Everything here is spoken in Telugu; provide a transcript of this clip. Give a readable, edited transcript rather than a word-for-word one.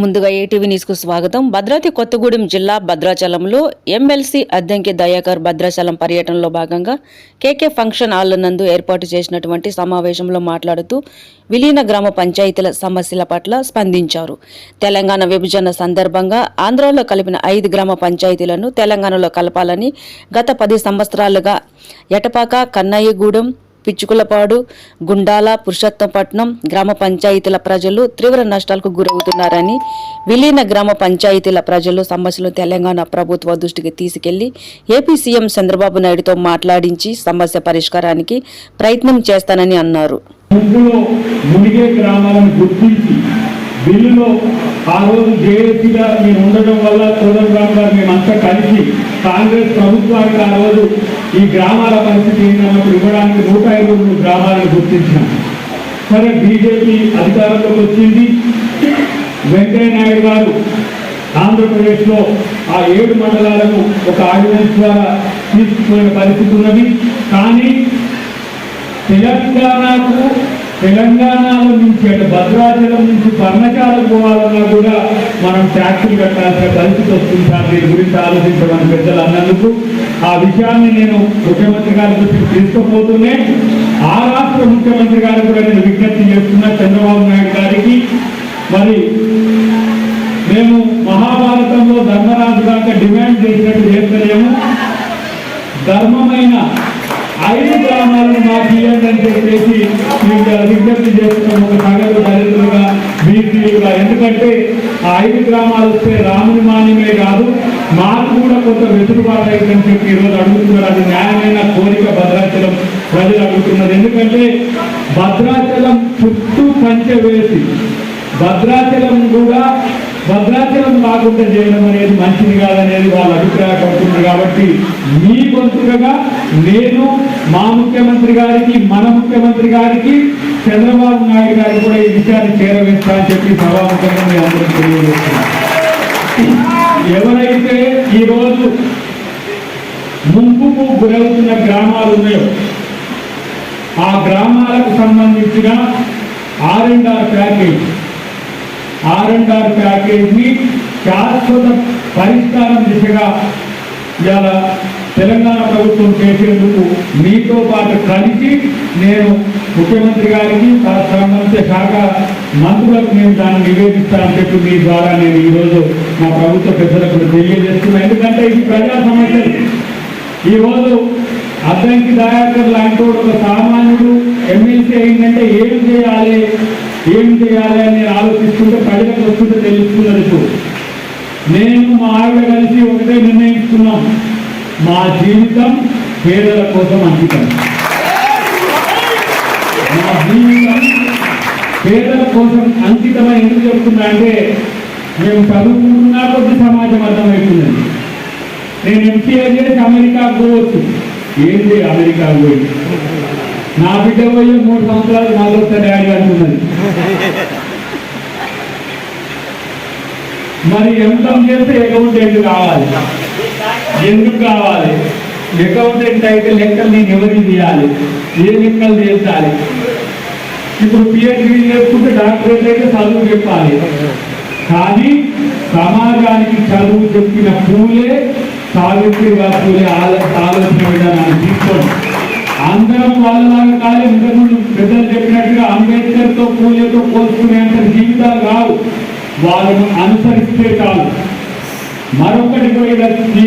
ముందుగా ఏటీవీ న్యూస్ కు స్వాగతం. భద్రాద్రి కొత్తగూడెం జిల్లా భద్రాచలంలో ఎమ్మెల్సీ అద్దంకి దయాకర్ భద్రాచలం పర్యటనలో భాగంగా కేకే ఫంక్షన్ హాల్ నందు ఏర్పాటు చేసినటువంటి సమావేశంలో మాట్లాడుతూ విలీన గ్రామ పంచాయతీల సమస్యల పట్ల స్పందించారు. తెలంగాణ విభజన సందర్భంగా ఆంధ్రాలో కలిపిన 5 గ్రామ పంచాయతీలను తెలంగాణలో కలపాలని గత 10 సంవత్సరాలుగా ఎటపాక, కన్నయ్యగూడెం, పిచ్చుకులపాడు, గుండాల, పురుషోత్తంపట్నం గ్రామ పంచాయతీల ప్రజలు తీవ్ర నష్టాలకు గురవుతున్నారని, విలీన గ్రామ పంచాయతీల ప్రజలు సమస్యలు తెలంగాణ ప్రభుత్వ దృష్టికి తీసుకెళ్లి ఏపీ సీఎం చంద్రబాబు నాయుడుతో మాట్లాడించి సమస్య పరిష్కారానికి ప్రయత్నం చేస్తానని అన్నారు. బిల్లులో ఆ రోజు జేఏసీగా మేము ఉండడం వల్ల చంద్రబాబు గారు మేమంతా కలిసి కాంగ్రెస్ ప్రభుత్వానికి ఆ రోజు ఈ గ్రామాల పరిస్థితి ఏంటన్నప్పుడు ఇవ్వడానికి 123 గ్రామాలను గుర్తించాం. సరే, బీజేపీ అధికారంలోకి వచ్చింది. వెంకయ్య నాయుడు గారు ఆంధ్రప్రదేశ్లో ఆ 7 మండలాలను ఒక ఆర్డినెన్స్ ద్వారా తీసుకుపోయిన పరిస్థితి ఉన్నది. కానీ తెలంగాణలో నుంచి అంటే భద్రాచలం నుంచి పర్ణశాల పోవాలన్నా కూడా మనం ట్యాక్సులు కట్టాల్సిన పరిస్థితి వస్తుంది. దీని గురించి ఆలోచించమని పెద్దలు అన్నందుకు ఆ విషయాన్ని నేను ముఖ్యమంత్రి గారి దృష్టికి తీసుకుపోతూనే ఆ రాష్ట్ర ముఖ్యమంత్రి గారు కూడా నేను విజ్ఞప్తి చేస్తున్నా చంద్రబాబు నాయుడు గారికి. మరి మేము మహాభారతంలో ధర్మరాజు దాకా డిమాండ్ చేసినట్టు చేస్తలేము. ధర్మమైన 5 గ్రామాలను మాకు ఇవ్వండి అని చెప్పేసి విజ్ఞప్తి చేస్తున్నాం. ఒక సగటు దళితులుగా, బీసీలుగా. ఎందుకంటే ఆ 5 గ్రామాలు వస్తే రాముని మాన్యమే కాదు, మాకు కూడా కొంత వెసులుబాటు అయిందని చెప్పి ఈరోజు అడుగుతున్నారు. అది న్యాయమైన కోరిక భద్రాచలం ప్రజలు అడుగుతున్నారు. ఎందుకంటే భద్రాచలం చుట్టూ కంచె వేసి భద్రాచలం కాకుండా చేయడం అనేది మంచిది కాదనేది వాళ్ళు అభిప్రాయపడుతున్నారు. కాబట్టి మీ గొంతుగా నేను మా ముఖ్యమంత్రి గారికి, మన ముఖ్యమంత్రి గారికి, చంద్రబాబు నాయుడు గారికి కూడా ఈ విషయాన్ని చేరవేస్తా అని చెప్పి సభాముఖంగా మీ అందరూ తెలియజేస్తున్నారు. ఎవరైతే ఈరోజు ముంపుకు గురవుతున్న గ్రామాలు ఉన్నాయో ఆ గ్రామాలకు సంబంధించిన R&R ప్యాకేజీ శాశ్వత పరిష్కారం దిశగా ఇవాళ తెలంగాణ ప్రభుత్వం చేసేందుకు మీతో పాటు కలిసి నేను ముఖ్యమంత్రి గారికి, సంబంధిత శాఖ మంత్రులకు నేను దాన్ని నివేదిస్తానని చెప్పి మీ ద్వారా నేను ఈరోజు మా ప్రభుత్వ పెద్దలకు తెలియజేస్తున్నాను. ఎందుకంటే ఇది ప్రజా సమస్యలు. ఈరోజు అద్దంకి దయాకర్ లాంటి ఒక సామాన్యుడు ఎమ్మెల్సీ అయిందంటే ఏం చేయాలి అని నేను ఆలోచిస్తుంటే ప్రజలకు వస్తుంటే తెలుస్తున్నది. ఇప్పుడు నేను మా ఆవిడ కలిసి ఒకటే నిర్ణయించుకున్నాం, మా జీవితం పేదల కోసం అంకితం. మా జీవితం పేదల కోసం అంకితమని ఎందుకు చెప్తున్నా అంటే మేము చదువుకుంటున్నా కొద్ది సమాజం అర్థమవుతున్నది. నేను ఎంసీఏ చేసి అమెరికాకు పోవచ్చు. ఏంటి అమెరికాకు పోయి నా బిడ్డ పోయి 3 సంవత్సరాలు నాకు వస్తే డాడీ అంటున్నది. మరి ఎంతం చేస్తే అకౌంటెంట్ కావాలి. ఎందుకు కావాలి? అకౌంటెంట్ అయితే లెక్కలు నేను ఎవరికి తీయాలి, ఏ లెక్కలు తీర్చాలి. ఇప్పుడు పిహెచ్డీ చేసుకుంటే డాక్టరేట్ అయితే చదువు చెప్పాలి. కానీ సమాజానికి చదువు చెప్పిన పూలే, సావిత్రిగా పూలే ఆలోచన విధానాన్ని తీసుకోండి. అందరం వాళ్ళలాగా కాదు. ఇంతకుముందు పెద్దలు చెప్పినట్టుగా అంబేద్కర్తో, పూలేతో పోల్చుకునేంత జీవితాలు కావు, వాళ్ళను అనుసరిస్తే కాదు. మరొకటి కూడా